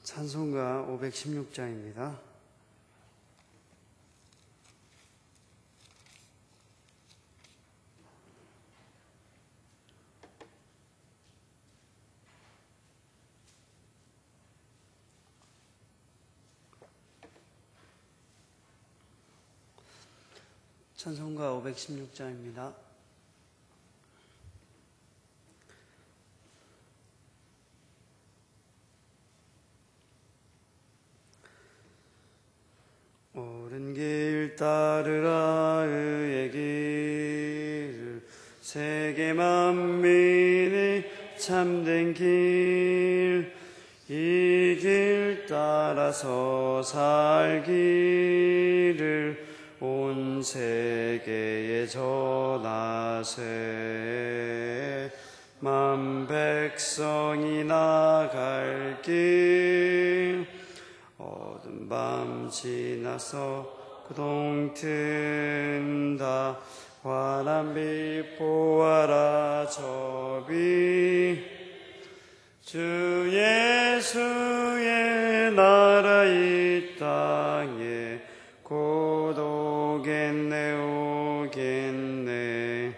찬송가 516장입니다. 찬송가 516장입니다. 옳은 길 따르라 의의 길을 세계 만민이 참된 길 이 길 따라서 살기를 온 세계에 전하세 만 백성이 나갈 길 어두운 밤 지나서 고동 튼다 환한 빛 보아라 저비 주 예수의 나라 이 땅에 곧 오겠네 오겠네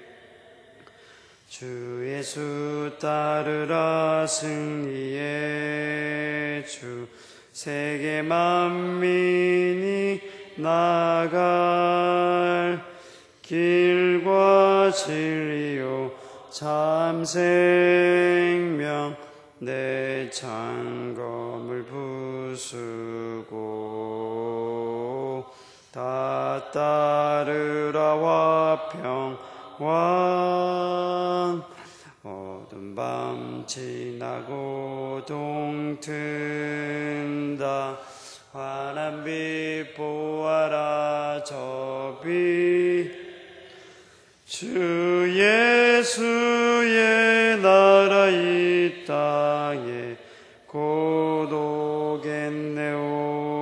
주 예수 따르라 승리의 주 세계 만민이 나갈 길과 진리요 참 생명 내 창검을 부수고 다 따르라 화평왕 어두운 밤 지나고 동튼다 환한 빛 보아라 저비 주 예수의 나라 이 땅에 곧 오겠네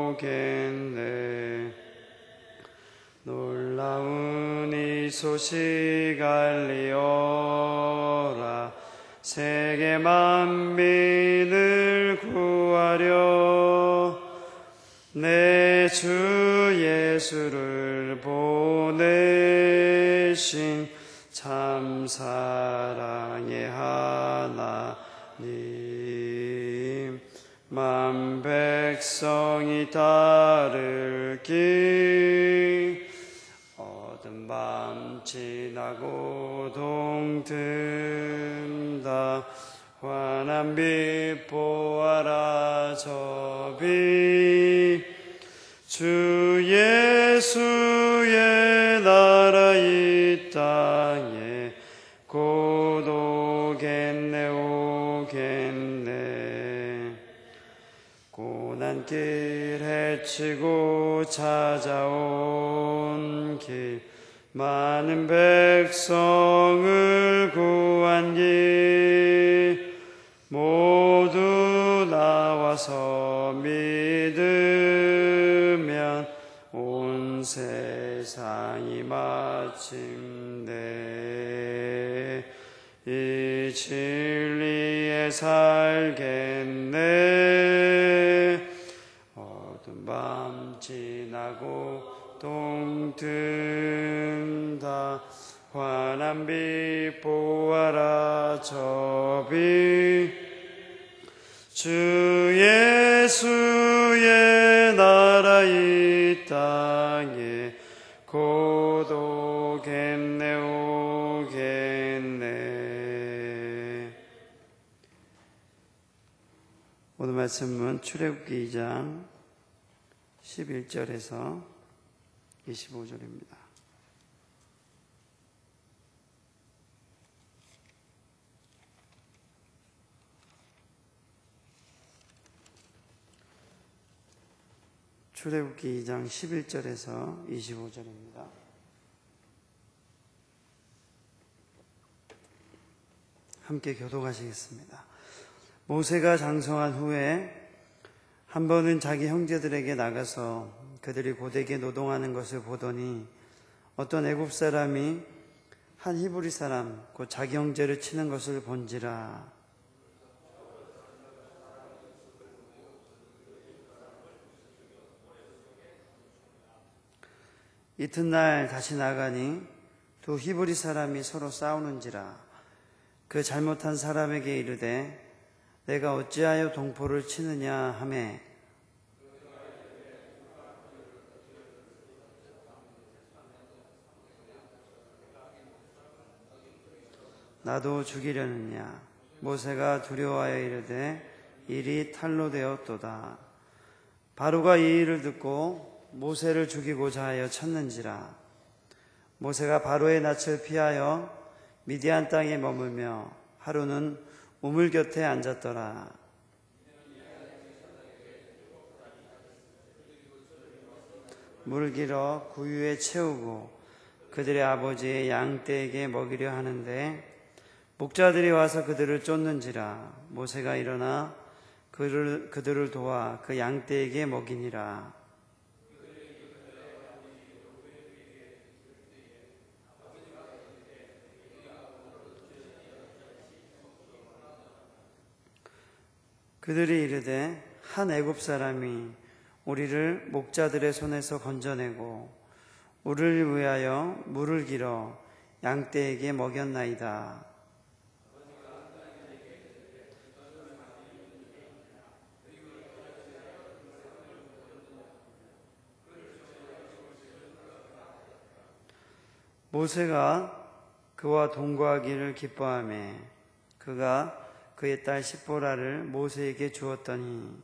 오겠네 놀라운 이 소식 알리어라 세계 만민을 구하려 내 주 예수를 보내신 참 사랑의 하나님 만 백성이 따를 길 어두운 밤 지나고 동튼다 환한 빛 보아라 저비 주 예수의 나라 이 땅에 곧 오겠네 오겠네 고난길 헤치고 찾아온 길 많은 백성을 구한 길 모두 나와서 믿으면 온 세상이 마침내 이 진리에 살겠네 어두운 밤 지나고 동튼다 환한 빛 보아라 저비 주 예수의 나라 이 땅에 곧 오겠네 오겠네. 오늘 말씀은 출애굽기 2장 11절에서 25절입니다. 출애굽기 2장 11절에서 25절입니다. 함께 교독하시겠습니다. 모세가 장성한 후에 한 번은 자기 형제들에게 나가서 그들이 고되게 노동하는 것을 보더니 어떤 애굽 사람이 한 히브리 사람 곧 자기 형제를 치는 것을 본지라. 이튿날 다시 나가니 두 히브리 사람이 서로 싸우는지라. 그 잘못한 사람에게 이르되 내가 어찌하여 동포를 치느냐 하매 나도 죽이려느냐. 모세가 두려워하여 이르되 일이 탈로 되었도다. 바로가 이 일을 듣고 모세를 죽이고자 하여 쳤는지라. 모세가 바로의 낯을 피하여 미디안 땅에 머물며 하루는 우물 곁에 앉았더라. 물을 길어 구유에 채우고 그들의 아버지의 양떼에게 먹이려 하는데 목자들이 와서 그들을 쫓는지라. 모세가 일어나 그들을 도와 그 양떼에게 먹이니라. 그들이 이르되 한 애굽 사람이 우리를 목자들의 손에서 건져내고 우리를 위하여 물을 길어 양떼에게 먹였나이다. 모세가 그와 동거하기를 기뻐하며 그가 그의 딸 십보라를 모세에게 주었더니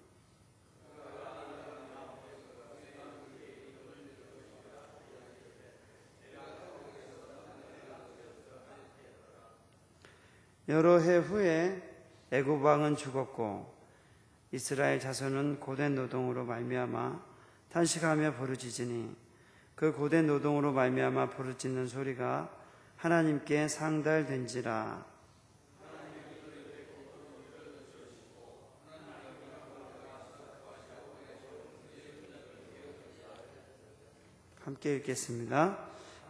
여러 해 후에 애굽 왕은 죽었고 이스라엘 자손은 고된 노동으로 말미암아 탄식하며 부르짖으니 그 고된 노동으로 말미암아 부르짖는 소리가 하나님께 상달된지라. 함께 읽겠습니다.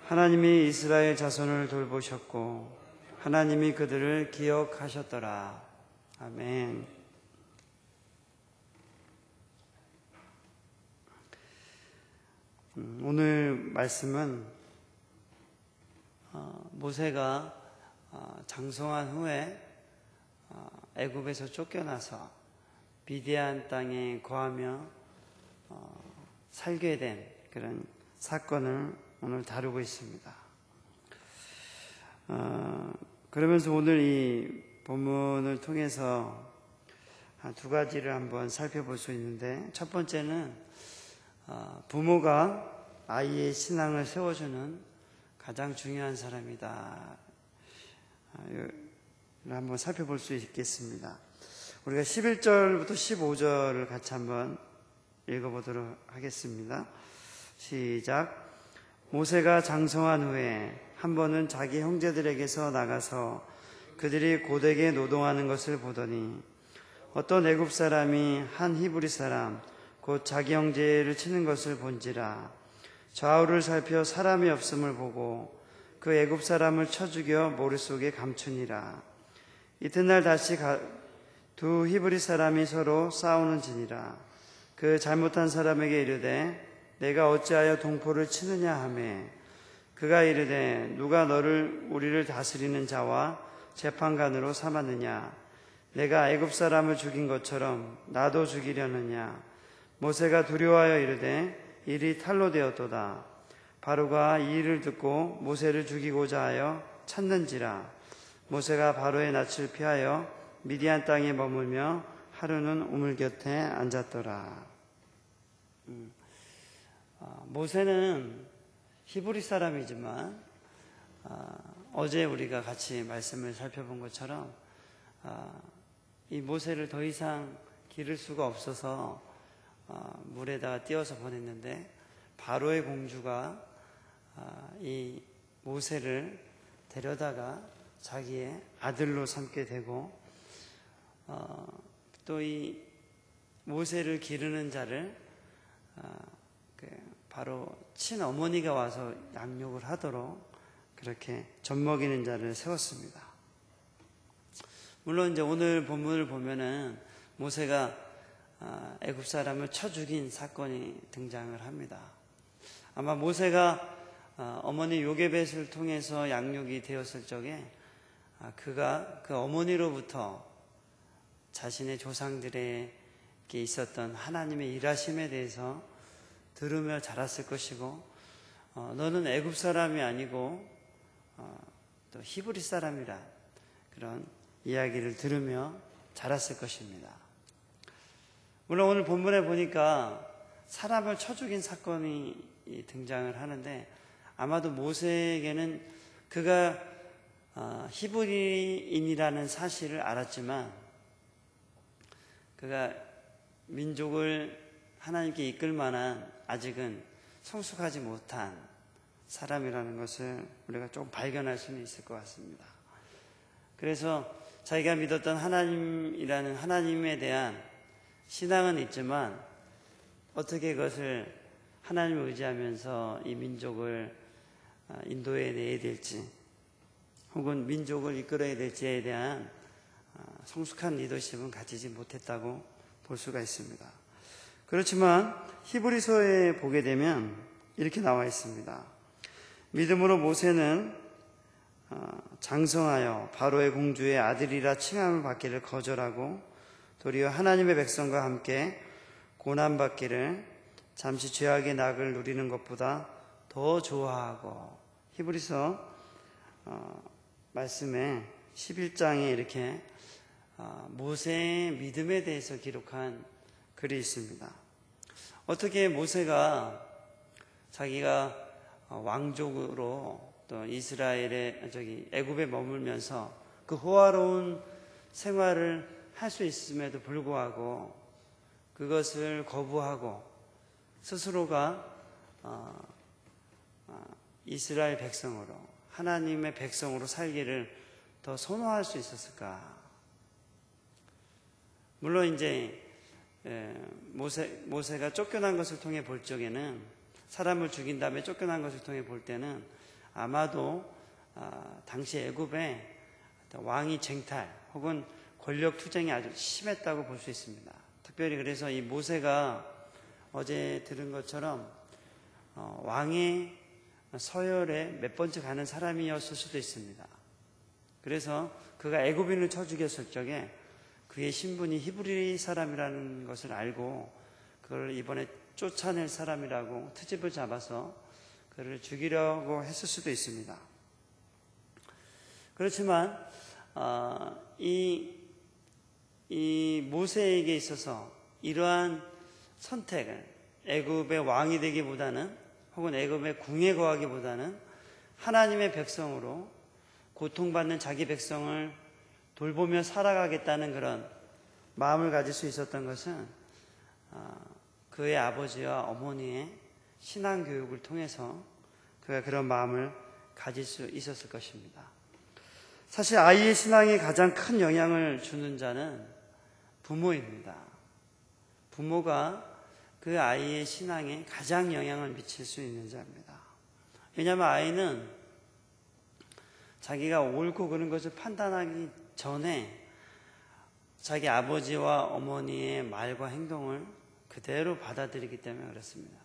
하나님이 이스라엘 자손을 돌보셨고 하나님이 그들을 기억하셨더라. 아멘. 오늘 말씀은 모세가 장성한 후에 애굽에서 쫓겨나서 미디안 땅에 거하며 살게 된 그런 사건을 오늘 다루고 있습니다. 그러면서 오늘 이 본문을 통해서 두 가지를 한번 살펴볼 수 있는데, 첫 번째는 부모가 아이의 신앙을 세워주는 가장 중요한 사람이다. 한번 살펴볼 수 있겠습니다. 우리가 11절부터 15절을 같이 한번 읽어보도록 하겠습니다. 시작. 모세가 장성한 후에 한 번은 자기 형제들에게서 나가서 그들이 고되게 노동하는 것을 보더니 어떤 애굽 사람이 한 히브리 사람 곧 자기 형제를 치는 것을 본지라. 좌우를 살펴 사람이 없음을 보고 그 애굽 사람을 쳐 죽여 머릿속에 감추니라. 이튿날 다시 두 히브리 사람이 서로 싸우는지니라. 그 잘못한 사람에게 이르되 내가 어찌하여 동포를 치느냐 하매 그가 이르되 누가 너를 우리를 다스리는 자와 재판관으로 삼았느냐. 내가 애굽 사람을 죽인 것처럼 나도 죽이려느냐. 모세가 두려워하여 이르되 일이 탈로 되었도다. 바로가 이 일을 듣고 모세를 죽이고자 하여 찾는지라. 모세가 바로의 낯을 피하여 미디안 땅에 머물며 하루는 우물 곁에 앉았더라. 모세는 히브리 사람이지만 어제 우리가 같이 말씀을 살펴본 것처럼 이 모세를 더 이상 기를 수가 없어서 물에다가 띄워서 보냈는데 바로의 공주가 이 모세를 데려다가 자기의 아들로 삼게 되고 또 이 모세를 기르는 자를 바로 친어머니가 와서 양육을 하도록 그렇게 젖먹이는 자를 세웠습니다. 물론 이제 오늘 본문을 보면은 모세가 애굽 사람을 쳐 죽인 사건이 등장을 합니다. 아마 모세가 어머니 요게벳을 통해서 양육이 되었을 적에 그가 그 어머니로부터 자신의 조상들에게 있었던 하나님의 일하심에 대해서 들으며 자랐을 것이고, 너는 애굽 사람이 아니고 또 히브리 사람이라 그런 이야기를 들으며 자랐을 것입니다. 물론 오늘 본문에 보니까 사람을 쳐 죽인 사건이 등장을 하는데, 아마도 모세에게는 그가 히브리인이라는 사실을 알았지만 그가 민족을 하나님께 이끌 만한 아직은 성숙하지 못한 사람이라는 것을 우리가 좀 발견할 수는 있을 것 같습니다. 그래서 자기가 믿었던 하나님이라는 하나님에 대한 신앙은 있지만 어떻게 그것을 하나님을 의지하면서 이 민족을 인도해 내야 될지, 혹은 민족을 이끌어야 될지에 대한 성숙한 리더십은 가지지 못했다고 볼 수가 있습니다. 그렇지만 히브리서에 보게 되면 이렇게 나와 있습니다. 믿음으로 모세는 장성하여 바로의 공주의 아들이라 칭함을 받기를 거절하고 도리어 하나님의 백성과 함께 고난받기를 잠시 죄악의 낙을 누리는 것보다 더 좋아하고, 히브리서 말씀에 11장에 이렇게 모세의 믿음에 대해서 기록한 글이 있습니다. 어떻게 모세가 자기가 왕족으로 또 이스라엘의 애굽에 머물면서 그 호화로운 생활을 할 수 있음에도 불구하고 그것을 거부하고 스스로가 이스라엘 백성으로, 하나님의 백성으로 살기를 더 선호할 수 있었을까? 물론 이제 모세가 쫓겨난 것을 통해 볼 적에는, 사람을 죽인 다음에 쫓겨난 것을 통해 볼 때는 아마도 당시 애굽에 왕위 쟁탈 혹은 권력 투쟁이 아주 심했다고 볼 수 있습니다. 특별히 그래서 이 모세가 어제 들은 것처럼 왕의 서열에 몇 번째 가는 사람이었을 수도 있습니다. 그래서 그가 애굽인을 쳐 죽였을 적에 그의 신분이 히브리 사람이라는 것을 알고 그걸 이번에 쫓아낼 사람이라고 트집을 잡아서 그를 죽이려고 했을 수도 있습니다. 그렇지만 이 모세에게 있어서 이러한 선택을, 애굽의 왕이 되기보다는, 혹은 애굽의 궁에 거하기보다는 하나님의 백성으로 고통받는 자기 백성을 돌보며 살아가겠다는 그런 마음을 가질 수 있었던 것은 그의 아버지와 어머니의 신앙교육을 통해서 그가 그런 마음을 가질 수 있었을 것입니다. 사실 아이의 신앙에 가장 큰 영향을 주는 자는 부모입니다. 부모가 그 아이의 신앙에 가장 영향을 미칠 수 있는 자입니다. 왜냐하면 아이는 자기가 옳고 그른 것을 판단하기 전에 자기 아버지와 어머니의 말과 행동을 그대로 받아들이기 때문에 그렇습니다.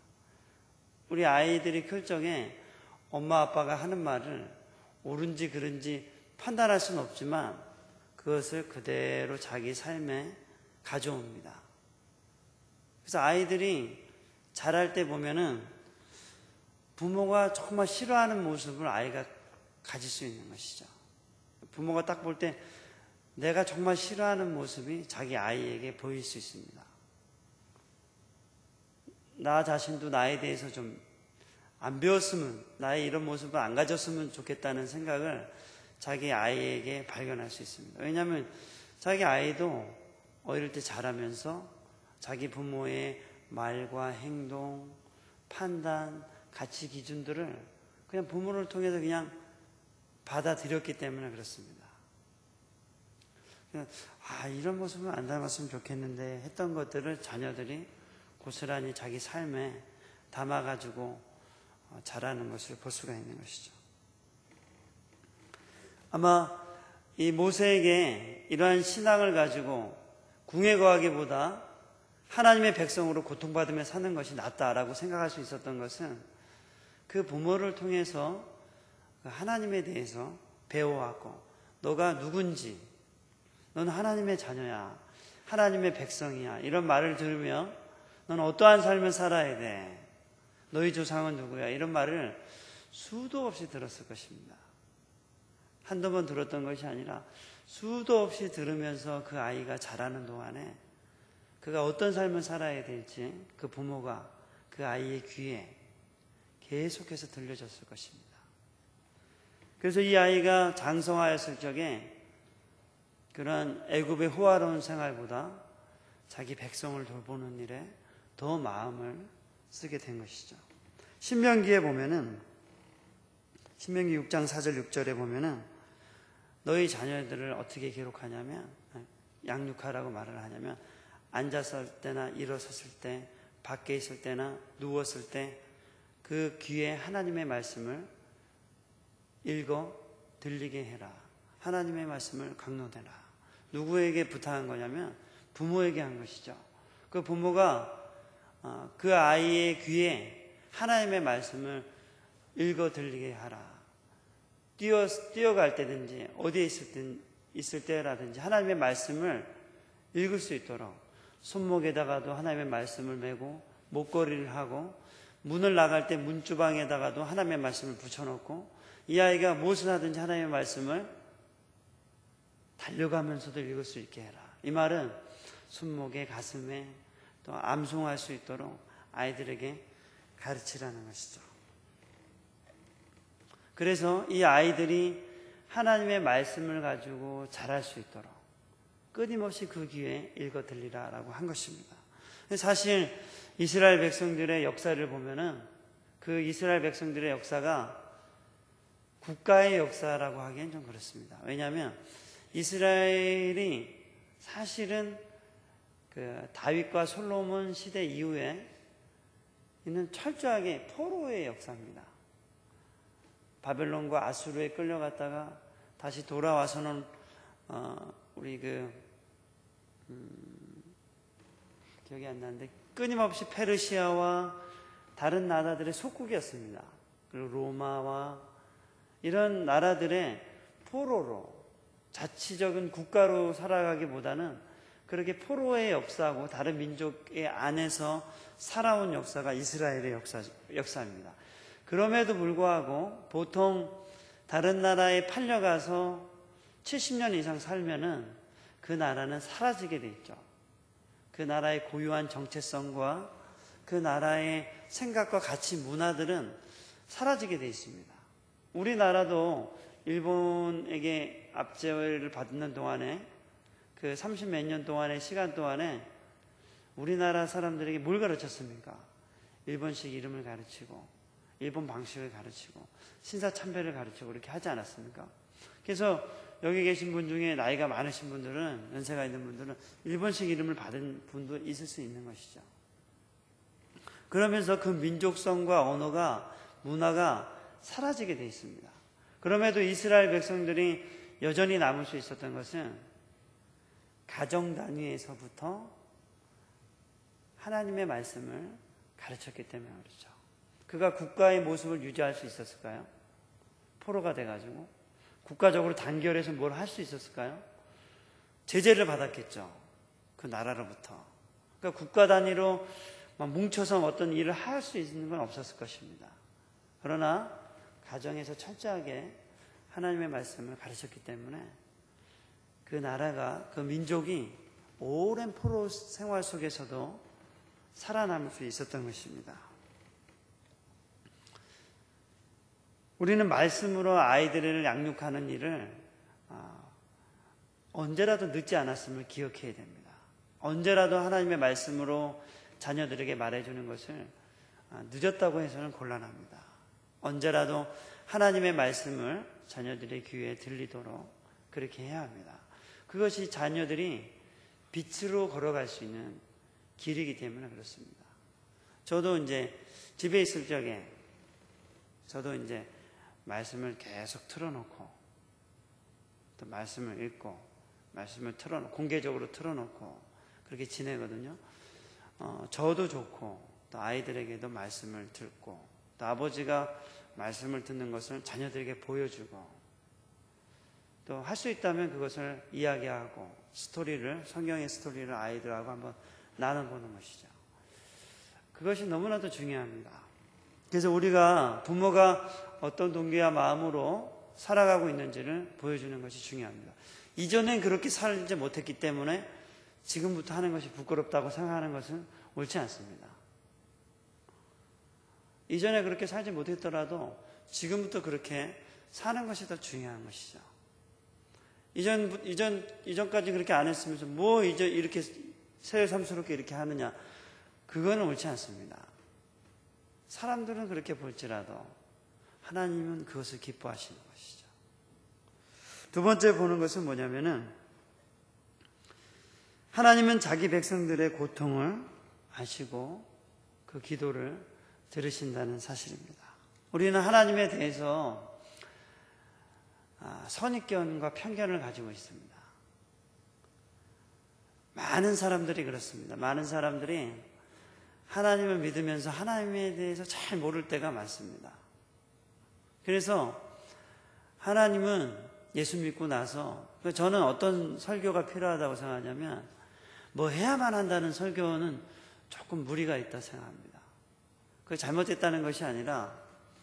우리 아이들이 클 적에 엄마 아빠가 하는 말을 옳은지 그른지 판단할 수는 없지만 그것을 그대로 자기 삶에 가져옵니다. 그래서 아이들이 자랄 때 보면은 부모가 정말 싫어하는 모습을 아이가 가질 수 있는 것이죠. 부모가 딱 볼 때 내가 정말 싫어하는 모습이 자기 아이에게 보일 수 있습니다. 나 자신도 나에 대해서 좀 안 배웠으면, 나의 이런 모습을 안 가졌으면 좋겠다는 생각을 자기 아이에게 발견할 수 있습니다. 왜냐하면 자기 아이도 어릴 때 자라면서 자기 부모의 말과 행동, 판단, 가치 기준들을 그냥 부모를 통해서 그냥 받아들였기 때문에 그렇습니다. 이런 모습은 안 닮았으면 좋겠는데 했던 것들을 자녀들이 고스란히 자기 삶에 담아가지고 자라는 것을 볼 수가 있는 것이죠. 아마 이 모세에게 이러한 신앙을 가지고 궁에 거하기보다 하나님의 백성으로 고통받으며 사는 것이 낫다라고 생각할 수 있었던 것은 그 부모를 통해서 하나님에 대해서 배워왔고, 너가 누군지, 너는 하나님의 자녀야, 하나님의 백성이야, 이런 말을 들으며 너는 어떠한 삶을 살아야 돼, 너희 조상은 누구야, 이런 말을 수도 없이 들었을 것입니다. 한두 번 들었던 것이 아니라 수도 없이 들으면서 그 아이가 자라는 동안에 그가 어떤 삶을 살아야 될지 그 부모가 그 아이의 귀에 계속해서 들려줬을 것입니다. 그래서 이 아이가 장성하였을 적에 그런 애굽의 호화로운 생활보다 자기 백성을 돌보는 일에 더 마음을 쓰게 된 것이죠. 신명기에 보면은, 신명기 6장 4절 6절에 보면은 너희 자녀들을 어떻게 기록하냐면, 양육하라고 말을 하냐면, 앉았을 때나 일어섰을 때, 밖에 있을 때나 누웠을 때 그 귀에 하나님의 말씀을 읽어 들리게 해라. 하나님의 말씀을 강론해라. 누구에게 부탁한 거냐면 부모에게 한 것이죠. 그 부모가 그 아이의 귀에 하나님의 말씀을 읽어 들리게 하라. 뛰어갈 때든지 어디에 있을 때라든지 하나님의 말씀을 읽을 수 있도록 손목에다가도 하나님의 말씀을 메고 목걸이를 하고, 문을 나갈 때 문주방에다가도 하나님의 말씀을 붙여놓고, 이 아이가 무엇을 하든지 하나님의 말씀을 달려가면서도 읽을 수 있게 해라. 이 말은 손목에, 가슴에 또 암송할 수 있도록 아이들에게 가르치라는 것이죠. 그래서 이 아이들이 하나님의 말씀을 가지고 자랄 수 있도록 끊임없이 그 귀에 읽어 들리라라고 한 것입니다. 사실 이스라엘 백성들의 역사를 보면은 그 이스라엘 백성들의 역사가 국가의 역사라고 하기엔 좀 그렇습니다. 왜냐하면 이스라엘이 사실은 그 다윗과 솔로몬 시대 이후에 있는 철저하게 포로의 역사입니다. 바벨론과 아수르에 끌려갔다가 다시 돌아와서는 우리 기억이 안 나는데 끊임없이 페르시아와 다른 나라들의 속국이었습니다. 그리고 로마와 이런 나라들의 포로로, 자치적인 국가로 살아가기보다는 그렇게 포로의 역사하고 다른 민족의 안에서 살아온 역사가 이스라엘의 역사입니다. 그럼에도 불구하고 보통 다른 나라에 팔려가서 70년 이상 살면은 그 나라는 사라지게 돼 있죠. 그 나라의 고유한 정체성과 그 나라의 생각과 가치, 문화들은 사라지게 돼 있습니다. 우리나라도 일본에게 압제를 받는 동안에 그 30몇 년 동안의 시간 동안에 우리나라 사람들에게 뭘 가르쳤습니까? 일본식 이름을 가르치고 일본 방식을 가르치고 신사참배를 가르치고 그렇게 하지 않았습니까? 그래서 여기 계신 분 중에 나이가 많으신 분들은, 연세가 있는 분들은 일본식 이름을 받은 분도 있을 수 있는 것이죠. 그러면서 그 민족성과 언어가, 문화가 사라지게 돼 있습니다. 그럼에도 이스라엘 백성들이 여전히 남을 수 있었던 것은 가정 단위에서부터 하나님의 말씀을 가르쳤기 때문에 그렇죠. 그가 국가의 모습을 유지할 수 있었을까요? 포로가 돼가지고 국가적으로 단결해서 뭘 할 수 있었을까요? 제재를 받았겠죠. 그 나라로부터. 그러니까 국가 단위로 막 뭉쳐서 어떤 일을 할 수 있는 건 없었을 것입니다. 그러나 가정에서 철저하게 하나님의 말씀을 가르쳤기 때문에 그 나라가, 그 민족이 오랜 포로 생활 속에서도 살아남을 수 있었던 것입니다. 우리는 말씀으로 아이들을 양육하는 일을 언제라도 늦지 않았음을 기억해야 됩니다. 언제라도 하나님의 말씀으로 자녀들에게 말해주는 것을 늦었다고 해서는 곤란합니다. 언제라도 하나님의 말씀을 자녀들의 귀에 들리도록 그렇게 해야 합니다. 그것이 자녀들이 빛으로 걸어갈 수 있는 길이기 때문에 그렇습니다. 저도 이제 집에 있을 적에 저도 이제 말씀을 계속 틀어놓고 또 말씀을 읽고 말씀을 공개적으로 틀어놓고 그렇게 지내거든요. 저도 좋고 또 아이들에게도 말씀을 듣고 또 아버지가 말씀을 듣는 것을 자녀들에게 보여주고 또 할 수 있다면 그것을 이야기하고 성경의 스토리를 아이들하고 한번 나눠보는 것이죠. 그것이 너무나도 중요합니다. 그래서 우리가 부모가 어떤 동기와 마음으로 살아가고 있는지를 보여주는 것이 중요합니다. 이전엔 그렇게 살지 못했기 때문에 지금부터 하는 것이 부끄럽다고 생각하는 것은 옳지 않습니다. 이전에 그렇게 살지 못했더라도 지금부터 그렇게 사는 것이 더 중요한 것이죠. 이전까지 그렇게 안 했으면서 뭐 이제 이렇게 새삼스럽게 이렇게 하느냐. 그거는 옳지 않습니다. 사람들은 그렇게 볼지라도 하나님은 그것을 기뻐하시는 것이죠. 두 번째 보는 것은 뭐냐면은 하나님은 자기 백성들의 고통을 아시고 그 기도를 들으신다는 사실입니다. 우리는 하나님에 대해서 선입견과 편견을 가지고 있습니다. 많은 사람들이 그렇습니다. 많은 사람들이 하나님을 믿으면서 하나님에 대해서 잘 모를 때가 많습니다. 그래서 하나님은 예수 믿고 나서 저는 어떤 설교가 필요하다고 생각하냐면 뭐 해야만 한다는 설교는 조금 무리가 있다 생각합니다. 그게 잘못됐다는 것이 아니라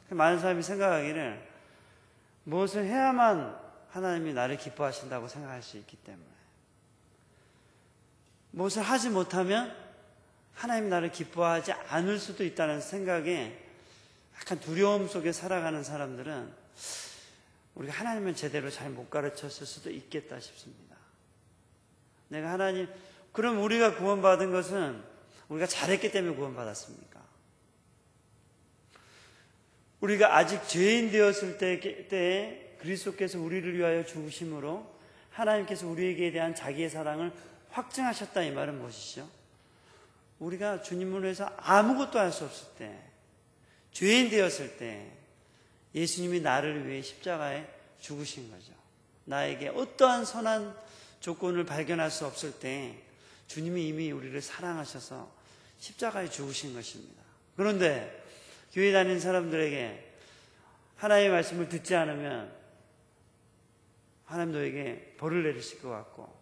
많은 사람이 생각하기를 무엇을 해야만 하나님이 나를 기뻐하신다고 생각할 수 있기 때문에 무엇을 하지 못하면 하나님이 나를 기뻐하지 않을 수도 있다는 생각에 약간 두려움 속에 살아가는 사람들은 우리가 하나님을 제대로 잘 못 가르쳤을 수도 있겠다 싶습니다. 내가 하나님, 그럼 우리가 구원받은 것은 우리가 잘했기 때문에 구원받았습니까? 우리가 아직 죄인 되었을 때에 그리스도께서 우리를 위하여 죽으심으로 하나님께서 우리에게 대한 자기의 사랑을 확증하셨다, 이 말은 무엇이죠? 우리가 주님을 위해서 아무것도 할 수 없을 때, 죄인 되었을 때 예수님이 나를 위해 십자가에 죽으신 거죠. 나에게 어떠한 선한 조건을 발견할 수 없을 때 주님이 이미 우리를 사랑하셔서 십자가에 죽으신 것입니다. 그런데 교회 다니는 사람들에게 하나님의 말씀을 듣지 않으면 하나님 너에게 벌을 내리실 것 같고,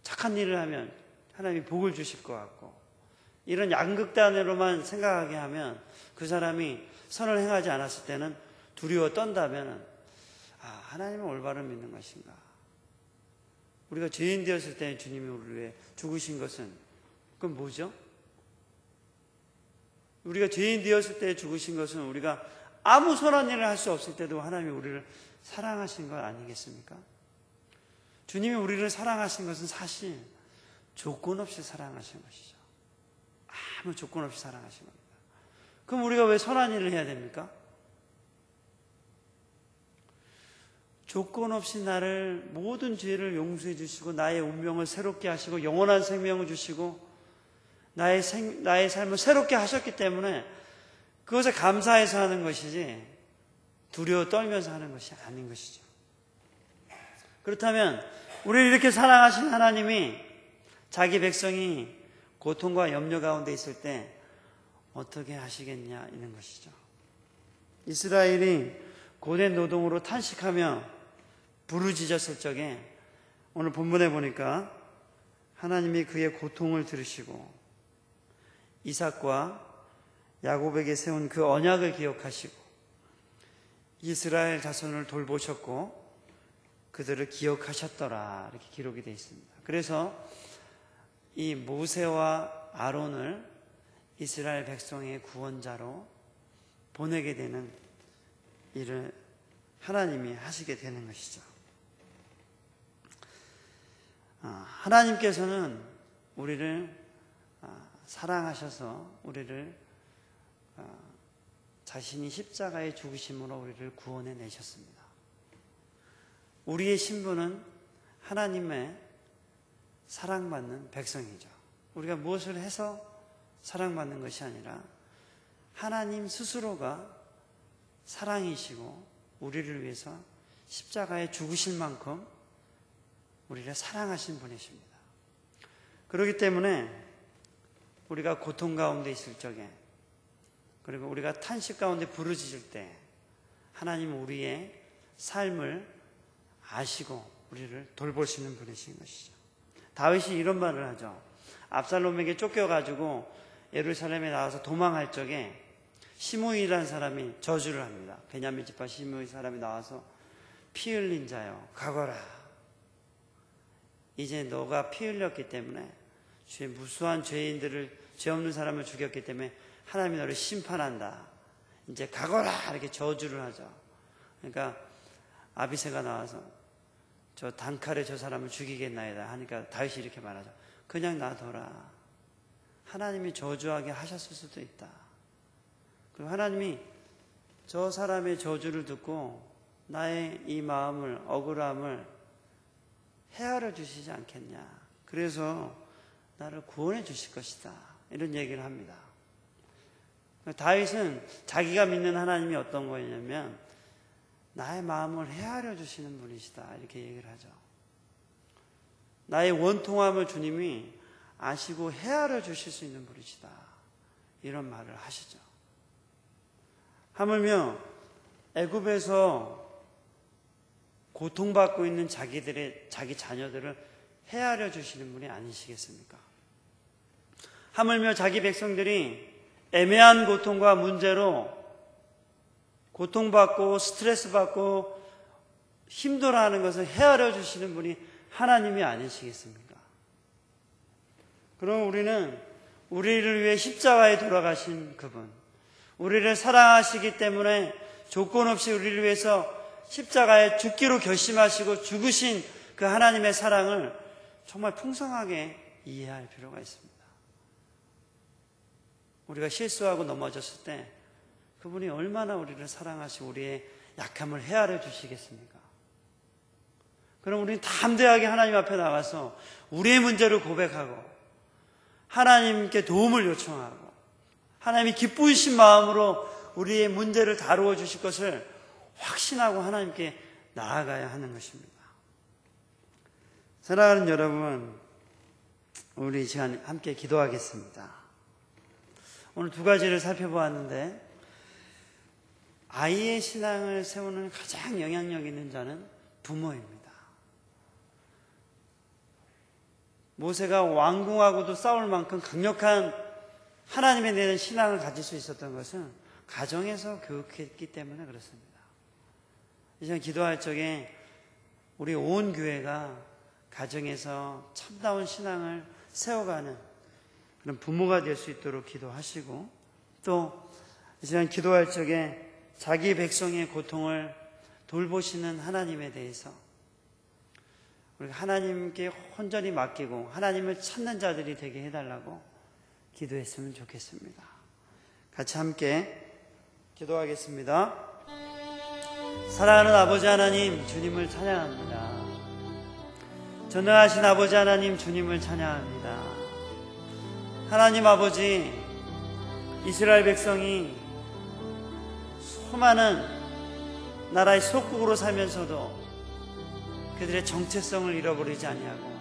착한 일을 하면 하나님이 복을 주실 것 같고, 이런 양극단으로만 생각하게 하면 그 사람이 선을 행하지 않았을 때는 두려워 떤다면 하나님은 올바른 믿는 것인가? 우리가 죄인 되었을 때 주님이 우리를 위해 죽으신 것은 그건 뭐죠? 우리가 죄인 되었을 때 죽으신 것은 우리가 아무 선한 일을 할 수 없을 때도 하나님이 우리를 사랑하신 것 아니겠습니까? 주님이 우리를 사랑하신 것은 사실 조건 없이 사랑하신 것이죠. 아무 조건 없이 사랑하신 겁니다. 그럼 우리가 왜 선한 일을 해야 됩니까? 조건 없이 나를 모든 죄를 용서해 주시고 나의 운명을 새롭게 하시고 영원한 생명을 주시고 나의 삶을 새롭게 하셨기 때문에 그것에 감사해서 하는 것이지 두려워 떨면서 하는 것이 아닌 것이죠. 그렇다면 우리를 이렇게 사랑하신 하나님이 자기 백성이 고통과 염려 가운데 있을 때 어떻게 하시겠냐 이런 것이죠. 이스라엘이 고된 노동으로 탄식하며 부르짖었을 적에 오늘 본문에 보니까 하나님이 그의 고통을 들으시고 이삭과 야곱에게 세운 그 언약을 기억하시고 이스라엘 자손을 돌보셨고 그들을 기억하셨더라, 이렇게 기록이 되어 있습니다. 그래서 이 모세와 아론을 이스라엘 백성의 구원자로 보내게 되는 일을 하나님이 하시게 되는 것이죠. 하나님께서는 우리를 사랑하셔서 우리를 자신이 십자가에 죽으심으로 우리를 구원해 내셨습니다. 우리의 신분은 하나님의 사랑받는 백성이죠. 우리가 무엇을 해서 사랑받는 것이 아니라 하나님 스스로가 사랑이시고 우리를 위해서 십자가에 죽으실 만큼 우리를 사랑하신 분이십니다. 그렇기 때문에 우리가 고통 가운데 있을 적에 그리고 우리가 탄식 가운데 부르짖을 때 하나님은 우리의 삶을 아시고 우리를 돌보시는 분이신 것이죠. 다윗이 이런 말을 하죠. 압살롬에게 쫓겨가지고 예루살렘에 나와서 도망할 적에 시므이라는 사람이 저주를 합니다. 베냐민 지파 시므이 사람이 나와서 피 흘린 자여 가거라. 이제 너가 피 흘렸기 때문에 주의 무수한 죄인들을, 죄 없는 사람을 죽였기 때문에 하나님이 너를 심판한다. 이제 가거라. 이렇게 저주를 하죠. 그러니까 아비새가 나와서 저 단칼에 저 사람을 죽이겠나이다 하니까 다윗이 이렇게 말하죠. 그냥 놔둬라. 하나님이 저주하게 하셨을 수도 있다. 그리고 하나님이 저 사람의 저주를 듣고 나의 이 마음을, 억울함을 헤아려 주시지 않겠냐. 그래서 나를 구원해 주실 것이다. 이런 얘기를 합니다. 다윗은 자기가 믿는 하나님이 어떤 거였냐면 나의 마음을 헤아려 주시는 분이시다. 이렇게 얘기를 하죠. 나의 원통함을 주님이 아시고 헤아려 주실 수 있는 분이시다. 이런 말을 하시죠. 하물며 애굽에서 고통받고 있는 자기 자녀들을 헤아려 주시는 분이 아니시겠습니까? 하물며 자기 백성들이 애매한 고통과 문제로 고통받고 스트레스받고 힘들어하는 것을 헤아려 주시는 분이 하나님이 아니시겠습니까? 그럼 우리는 우리를 위해 십자가에 돌아가신 그분, 우리를 사랑하시기 때문에 조건 없이 우리를 위해서 십자가에 죽기로 결심하시고 죽으신 그 하나님의 사랑을 정말 풍성하게 이해할 필요가 있습니다. 우리가 실수하고 넘어졌을 때 그분이 얼마나 우리를 사랑하시고 우리의 약함을 헤아려 주시겠습니까? 그럼 우리는 담대하게 하나님 앞에 나가서 우리의 문제를 고백하고 하나님께 도움을 요청하고 하나님이 기쁘신 마음으로 우리의 문제를 다루어 주실 것을 확신하고 하나님께 나아가야 하는 것입니다. 사랑하는 여러분, 우리 이 시간 함께 기도하겠습니다. 오늘 두 가지를 살펴보았는데 아이의 신앙을 세우는 가장 영향력 있는 자는 부모입니다. 모세가 왕궁하고도 싸울 만큼 강력한 하나님에 대한 신앙을 가질 수 있었던 것은 가정에서 교육했기 때문에 그렇습니다. 이 시간 기도할 적에 우리 온 교회가 가정에서 참다운 신앙을 세워가는 그런 부모가 될 수 있도록 기도하시고, 또 이 시간 기도할 적에 자기 백성의 고통을 돌보시는 하나님에 대해서 우리가 하나님께 온전히 맡기고 하나님을 찾는 자들이 되게 해달라고 기도했으면 좋겠습니다. 같이 함께 기도하겠습니다. 사랑하는 아버지 하나님, 주님을 찬양합니다. 전능하신 아버지 하나님, 주님을 찬양합니다. 하나님 아버지, 이스라엘 백성이 수많은 나라의 속국으로 살면서도 그들의 정체성을 잃어버리지 아니하고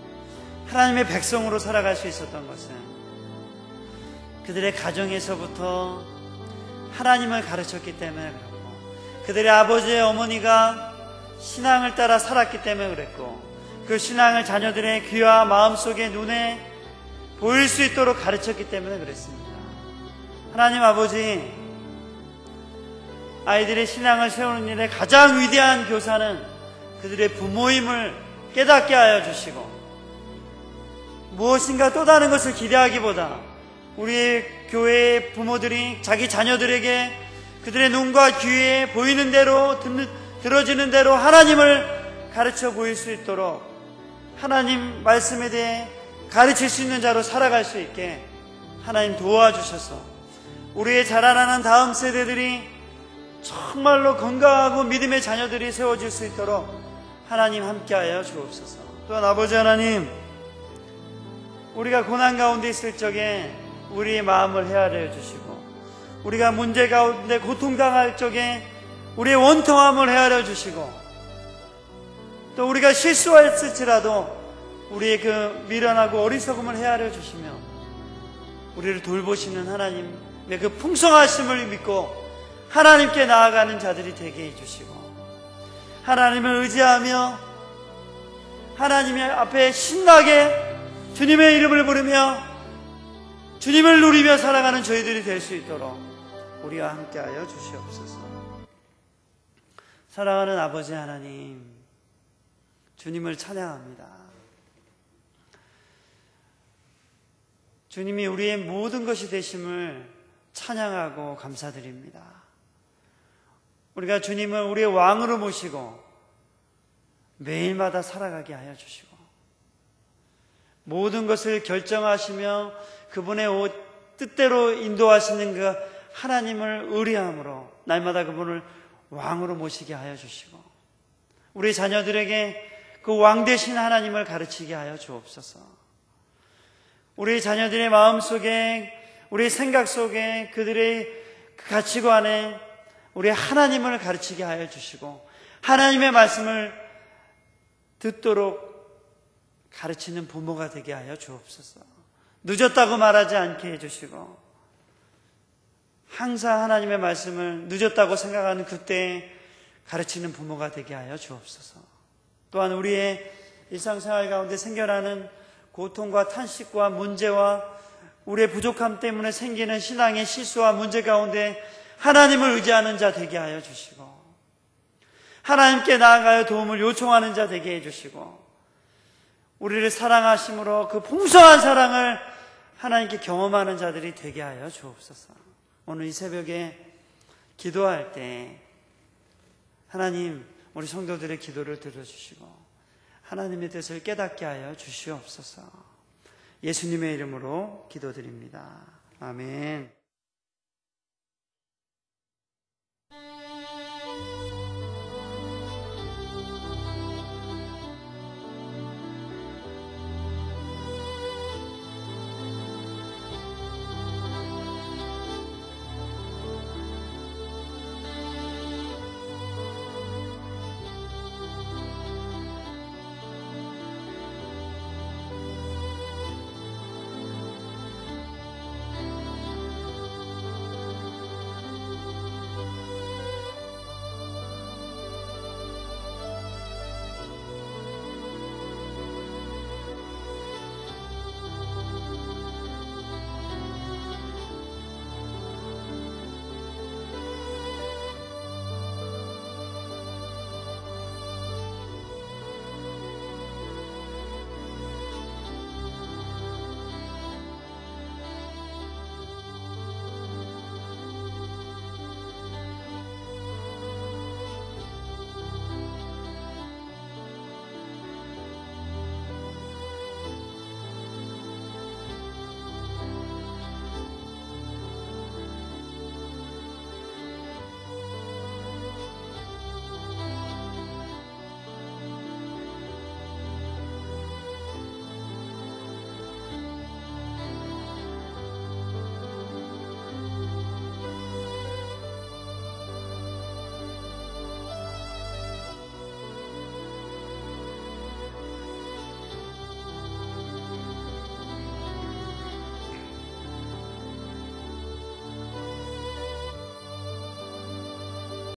하나님의 백성으로 살아갈 수 있었던 것은 그들의 가정에서부터 하나님을 가르쳤기 때문에 그렇고, 그들의 아버지의 어머니가 신앙을 따라 살았기 때문에 그랬고, 그 신앙을 자녀들의 귀와 마음속에 눈에 보일 수 있도록 가르쳤기 때문에 그랬습니다. 하나님 아버지, 아이들의 신앙을 세우는 일에 가장 위대한 교사는 그들의 부모임을 깨닫게 하여 주시고, 무엇인가 또 다른 것을 기대하기보다 우리의 교회의 부모들이 자기 자녀들에게 그들의 눈과 귀에 보이는 대로 들어지는 대로 하나님을 가르쳐 보일 수 있도록 하나님 말씀에 대해 가르칠 수 있는 자로 살아갈 수 있게 하나님 도와주셔서 우리의 자라나는 다음 세대들이 정말로 건강하고 믿음의 자녀들이 세워질 수 있도록 하나님 함께하여 주옵소서. 또한 아버지 하나님, 우리가 고난 가운데 있을 적에 우리의 마음을 헤아려 주시고, 우리가 문제 가운데 고통당할 적에 우리의 원통함을 헤아려 주시고, 또 우리가 실수했을지라도 우리의 그 미련하고 어리석음을 헤아려 주시며 우리를 돌보시는 하나님 그 풍성하심을 믿고 하나님께 나아가는 자들이 되게 해주시고, 하나님을 의지하며 하나님의 앞에 신나게 주님의 이름을 부르며 주님을 누리며 살아가는 저희들이 될 수 있도록 우리와 함께하여 주시옵소서. 사랑하는 아버지 하나님, 주님을 찬양합니다. 주님이 우리의 모든 것이 되심을 찬양하고 감사드립니다. 우리가 주님을 우리의 왕으로 모시고 매일마다 살아가게 하여 주시고, 모든 것을 결정하시며 그분의 뜻대로 인도하시는 그 하나님을 의뢰함으로 날마다 그분을 왕으로 모시게 하여 주시고, 우리 자녀들에게 그 왕 되신 하나님을 가르치게 하여 주옵소서. 우리 자녀들의 마음속에, 우리 생각 속에, 그들의 그 가치관에 우리 하나님을 가르치게 하여 주시고, 하나님의 말씀을 듣도록 가르치는 부모가 되게 하여 주옵소서. 늦었다고 말하지 않게 해주시고, 항상 하나님의 말씀을 늦었다고 생각하는 그때에 가르치는 부모가 되게 하여 주옵소서. 또한 우리의 일상생활 가운데 생겨나는 고통과 탄식과 문제와 우리의 부족함 때문에 생기는 신앙의 실수와 문제 가운데 하나님을 의지하는 자 되게 하여 주시고, 하나님께 나아가여 도움을 요청하는 자 되게 해주시고, 우리를 사랑하심으로 그 풍성한 사랑을 하나님께 경험하는 자들이 되게 하여 주옵소서. 오늘 이 새벽에 기도할 때 하나님, 우리 성도들의 기도를 들어주시고 하나님의 뜻을 깨닫게 하여 주시옵소서. 예수님의 이름으로 기도드립니다. 아멘.